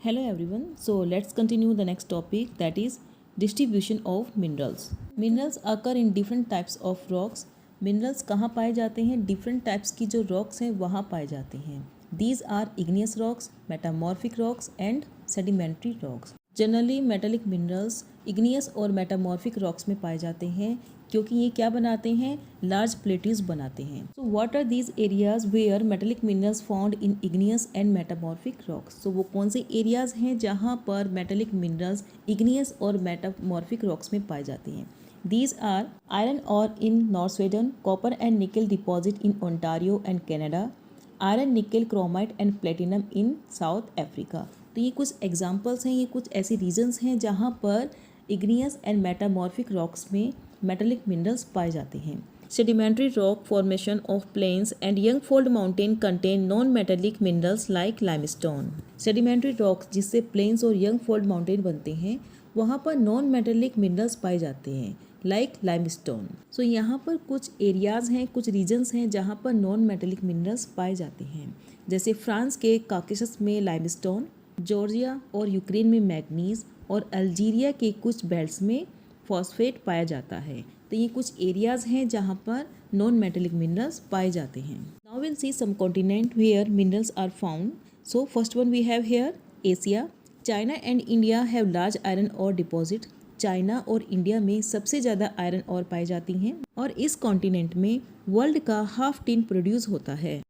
Hello everyone. So let's continue the next topic, that is distribution of minerals. Minerals occur in different types of rocks. Minerals कहाँ पाए जाते हैं? Different types की जो rocks हैं वहाँ पाए जाते हैं. These are igneous rocks, metamorphic rocks and sedimentary rocks. Generally metallic minerals igneous और मेटामॉर्फिक रॉक्स में पाए जाते हैं क्योंकि ये क्या बनाते हैं? लार्ज प्लेट्यूज बनाते हैं. So what are these areas where metallic minerals found in igneous and metamorphic rocks? सो वो कौन से एरियाज हैं जहाँ पर मेटेलिक मिनरल्स इग्नियस और मेटामॉर्फिक रॉक्स में पाए जाते हैं? These are iron ore in North Sweden, copper and nickel deposit in Ontario and Canada, iron निकल chromite and platinum in south Africa. तो ये कुछ एग्जांपल्स हैं, ये कुछ ऐसे रीजन्स हैं जहाँ पर इग्नियस एंड मेटामॉर्फिक रॉक्स में मेटेलिक मिनरल्स पाए जाते हैं. Sedimentary rock formation of plains and young fold mountain contain non metallic minerals like limestone. Sedimentary rocks जिससे प्लेन्स और यंग फोल्ड माउंटेन बनते हैं वहाँ पर नॉन मेटेलिक मिनरल्स पाए जाते हैं लाइक लाइमस्टोन. सो यहाँ पर कुछ एरियाज़ हैं, कुछ रीजन्स हैं जहाँ पर नॉन मेटेलिक मिनरल्स पाए जाते हैं, जैसे फ्रांस के काकेशस में लाइमस्टोन, जॉर्जिया और यूक्रेन में मैग्नीज और अल्जीरिया के कुछ बेल्ट्स में फॉस्फेट पाया जाता है. तो ये कुछ एरियाज़ हैं जहाँ पर नॉन मेटेलिक मिनरल्स पाए जाते हैं. Now will see some continent where minerals are found. So first one we have here Asia. China and India have large iron ore deposit. China और इंडिया में सबसे ज़्यादा आयरन और पाई जाती हैं और इस कॉन्टिनेंट में वर्ल्ड का हाफ टिन प्रोड्यूस होता है.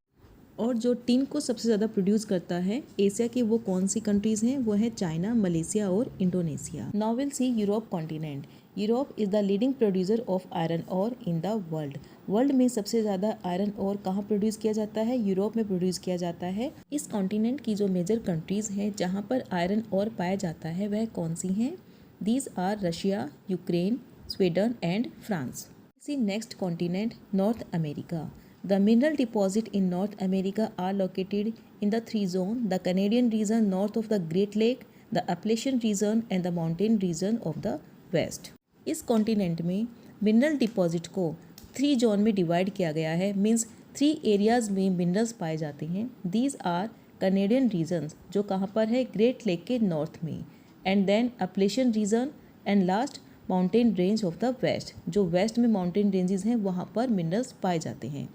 और जो टिन को सबसे ज़्यादा प्रोड्यूस करता है एशिया की वो कौन सी कंट्रीज़ हैं? वो है चाइना, मलेशिया और Indonesia. Now will C Europe continent. Europe is the leading producer of iron ore in the world. World में सबसे ज़्यादा आयरन और कहाँ प्रोड्यूस किया जाता है? यूरोप में प्रोड्यूस किया जाता है. इस कॉन्टिनेंट की जो मेजर कंट्रीज़ हैं जहाँ पर आयरन और पाया जाता है वह कौन सी हैं? These are Russia, Ukraine, Sweden and France. See next continent, North America. The mineral deposit in North America are located in the three zones: the Canadian region north of the Great Lake, the Appalachian region and the mountain region of the West. इस continent में mineral deposit को 3 zone में divide किया गया है, means 3 areas में minerals पाए जाते हैं. दीज आर कनेडियन रीजन्स जो कहाँ पर है? ग्रेट लेक के नॉर्थ में, and then Appalachian region and last mountain range of the west. जो वेस्ट में माउंटेन रेंजेस हैं वहाँ पर मिनरल्स पाए जाते हैं.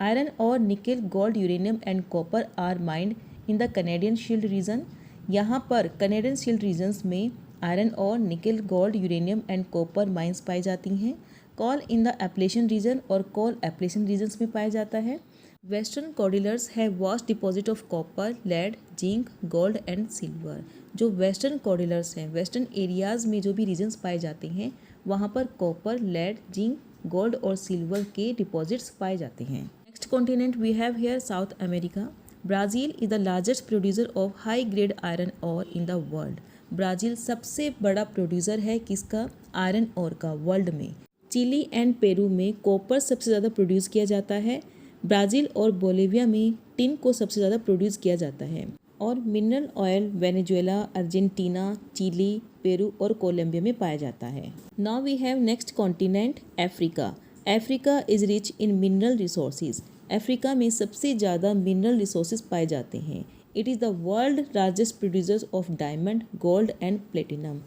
आयरन और nickel, gold, uranium and copper are mined in the Canadian shield region. यहाँ पर कनेडियन शील्ड रीजन्स में आयरन और nickel, gold, uranium and copper mines पाई जाती हैं. Coal in the Appalachian region और कोल अपलेशियन रीजन्स में पाया जाता है. Western cordilleras have vast deposit of copper, lead, zinc, gold and silver. जो वेस्टर्न कॉर्डिलर्स हैं, वेस्टर्न एरियाज़ में जो भी रीजन्स पाए जाते हैं वहाँ पर कॉपर, लेड, जिंक, गोल्ड और सिल्वर के डिपॉजिट्स पाए जाते हैं. Next continent we have here South America. Brazil is the largest producer of high grade iron ore in the world. Brazil सबसे बड़ा प्रोड्यूसर है किसका? आयरन और का वर्ल्ड में. चिली एंड पेरू में कॉपर सबसे ज़्यादा प्रोड्यूस किया जाता है. ब्राज़ील और बोलिविया में टिन को सबसे ज़्यादा प्रोड्यूस किया जाता है. और mineral oil Venezuela, Argentina, Chile, Peru और कोलंबिया में पाया जाता है. Now we have next continent Africa. Africa is rich in mineral resources. Africa में सबसे ज़्यादा मिनरल रिसोर्सेज पाए जाते हैं. It is the world largest producer of diamond, gold and platinum.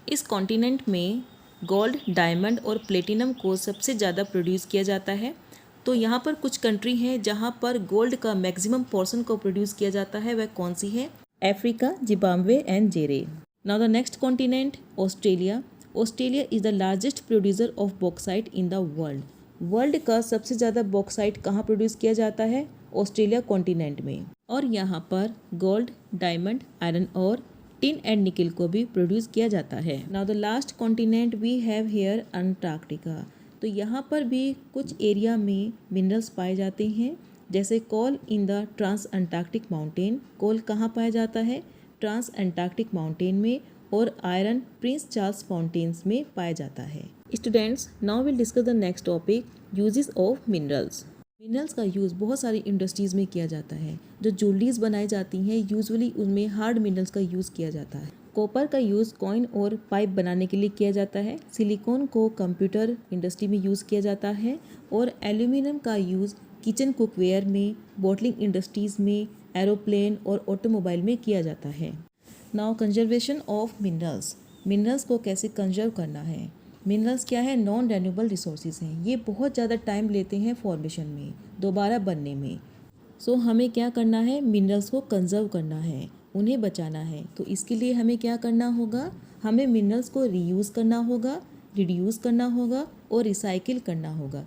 इस कॉन्टिनेंट में गोल्ड, डायमंड और प्लेटिनम को सबसे ज़्यादा प्रोड्यूस किया जाता है. तो यहाँ पर कुछ कंट्री हैं जहाँ पर गोल्ड का मैक्सिमम पोर्शन को प्रोड्यूस किया जाता है, वह कौन सी है? अफ्रीका, जिम्बाब्वे एंड जेरे. Now the next continent Australia. Australia is the largest producer of bauxite in the world. World का सबसे ज़्यादा बॉक्साइट कहाँ प्रोड्यूस किया जाता है? ऑस्ट्रेलिया कॉन्टिनेंट में. और यहाँ पर गोल्ड, डायमंड, आयरन और टिन एंड निकल को भी प्रोड्यूस किया जाता है. Now the last continent we have here Antarctica. तो यहाँ पर भी कुछ एरिया में मिनरल्स पाए जाते हैं, जैसे coal in the trans Antarctic mountain. Coal कहाँ पाया जाता है? ट्रांस अंटार्कटिक माउंटेन में. और आयरन प्रिंस चार्ल्स माउंटेन्स में पाया जाता है. Students, now will discuss the next topic, uses of minerals. Minerals का यूज़ बहुत सारी इंडस्ट्रीज़ में किया जाता है. जो ज्वेलरीज बनाई जाती हैं यूजुअली उनमें हार्ड मिनरल्स का यूज़ किया जाता है. कॉपर का यूज़ कॉइन और पाइप बनाने के लिए किया जाता है. सिलिकॉन को कंप्यूटर इंडस्ट्री में यूज़ किया जाता है. और एल्यूमिनियम का यूज़ किचन कुकवेयर में, बॉटलिंग इंडस्ट्रीज़ में, एरोप्लेन और ऑटोमोबाइल में किया जाता है. Now conservation of minerals. Minerals को कैसे कंजर्व करना है। मिनरल्स क्या है, नॉन रेन्यूएबल रिसोर्सेज हैं। ये बहुत ज़्यादा टाइम लेते हैं फॉर्मेशन में, दोबारा बनने में। सो हमें क्या करना है, मिनरल्स को कंजर्व करना है, उन्हें बचाना है। तो इसके लिए हमें क्या करना होगा, हमें मिनरल्स को रीयूज़ करना होगा, रिड्यूस करना होगा और रिसाइकिल करना होगा।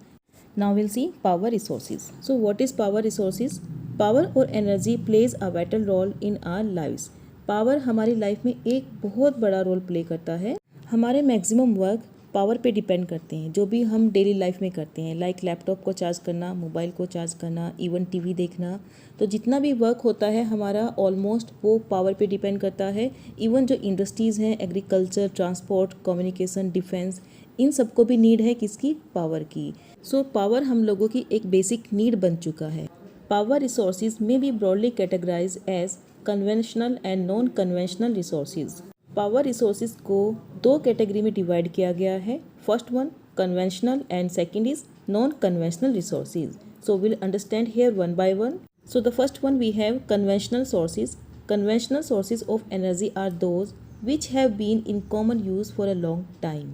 Now will see power resources. So what is power resources. Power और energy plays a vital role in our lives. Power हमारी लाइफ में एक बहुत बड़ा रोल प्ले करता है। हमारे मैक्सिमम वर्क पावर पे डिपेंड करते हैं, जो भी हम डेली लाइफ में करते हैं, लाइक लैपटॉप को चार्ज करना, मोबाइल को चार्ज करना, इवन टीवी देखना। तो जितना भी वर्क होता है हमारा ऑलमोस्ट वो पावर पे डिपेंड करता है। इवन जो इंडस्ट्रीज़ हैं, एग्रीकल्चर, ट्रांसपोर्ट, कम्युनिकेशन, डिफेंस, इन सबको भी नीड है किसकी, पावर की। सो पावर हम लोगों की एक बेसिक नीड बन चुका है। पावर रिसोर्सेज में be broadly categorise as conventional and non conventional resources. Power resources को दो कैटेगरी में डिवाइड किया गया है। First one conventional and second is non conventional resources. So will understand here one by one. So the first one we have conventional sources. Conventional sources of energy are those which have been in common use for a long time.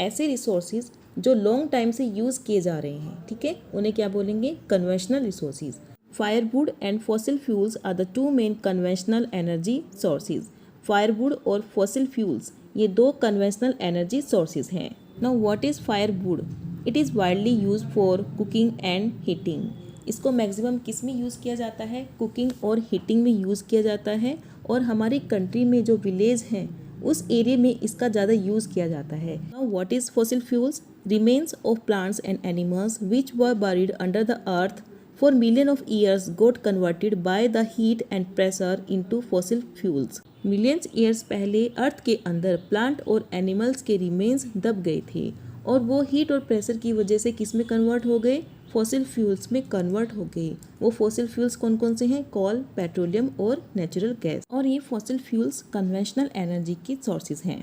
ऐसे resources जो long time से use किए जा रहे हैं, ठीक है, उन्हें क्या बोलेंगे, conventional resources. Firewood and fossil fuels are the two main conventional energy sources. Firewood और फॉसिल फ्यूल्स ये दो कन्वेंशनल एनर्जी सोर्सेज हैं। Now what is firewood. It is widely use for cooking and heating. इसको maximum किस में use किया जाता है, कुकिंग और हीटिंग में यूज़ किया जाता है। और हमारी कंट्री में जो विलेज हैं उस एरिया में इसका ज़्यादा यूज़ किया जाता है। Now what is fossil fuels. Remains of plants and animals which were buried under the earth for million of years got converted by the heat and pressure into fossil fuels। Millions years पहले अर्थ के अंदर plant और animals के remains दब गए थे और वो हीट और प्रेशर की वजह से किस में कन्वर्ट हो गए, फॉसिल फ्यूल्स में कन्वर्ट हो गए। वो फॉसिल फ्यूल्स कौन कौन से हैं, कोल, पेट्रोलियम और नेचुरल गैस। और ये फॉसिल फ्यूल्स कन्वेंशनल एनर्जी की सोर्सेज हैं।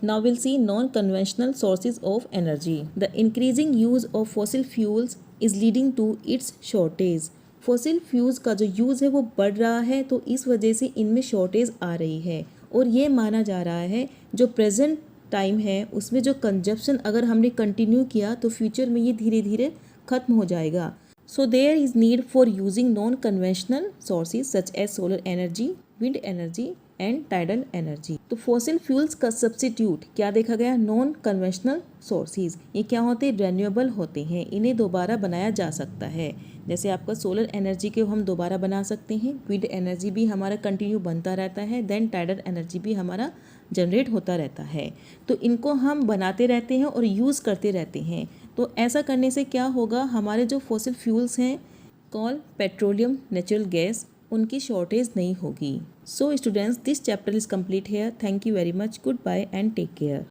Now we'll see non-conventional sources of energy. The increasing use of fossil fuels is leading to its shortage. Fossil fuels का जो यूज़ है वो बढ़ रहा है, तो इस वजह से इनमें शॉर्टेज आ रही है। और ये माना जा रहा है जो प्रेजेंट टाइम है उसमें जो कंजप्शन अगर हमने कंटिन्यू किया तो फ्यूचर में ये धीरे धीरे ख़त्म हो जाएगा। So there is need for using non conventional sources such as solar energy, wind energy and tidal energy. तो फॉसिल फ्यूल्स का सब्स्टिट्यूट क्या देखा गया, नॉन कन्वेंशनल सोर्सेज। ये क्या होते हैं, रेन्यूएबल होते हैं, इन्हें दोबारा बनाया जा सकता है। जैसे आपका सोलर एनर्जी के हम दोबारा बना सकते हैं, विंड एनर्जी भी हमारा कंटिन्यू बनता रहता है, देन टाइडल एनर्जी भी हमारा जनरेट होता रहता है। तो इनको हम बनाते रहते हैं और यूज़ करते रहते हैं। तो ऐसा करने से क्या होगा, हमारे जो फॉसिल फ्यूल्स हैं, कोल, पेट्रोलियम, नेचुरल गैस, उनकी शॉर्टेज नहीं होगी। So students, this chapter is complete here. Thank you very much. Goodbye and take care.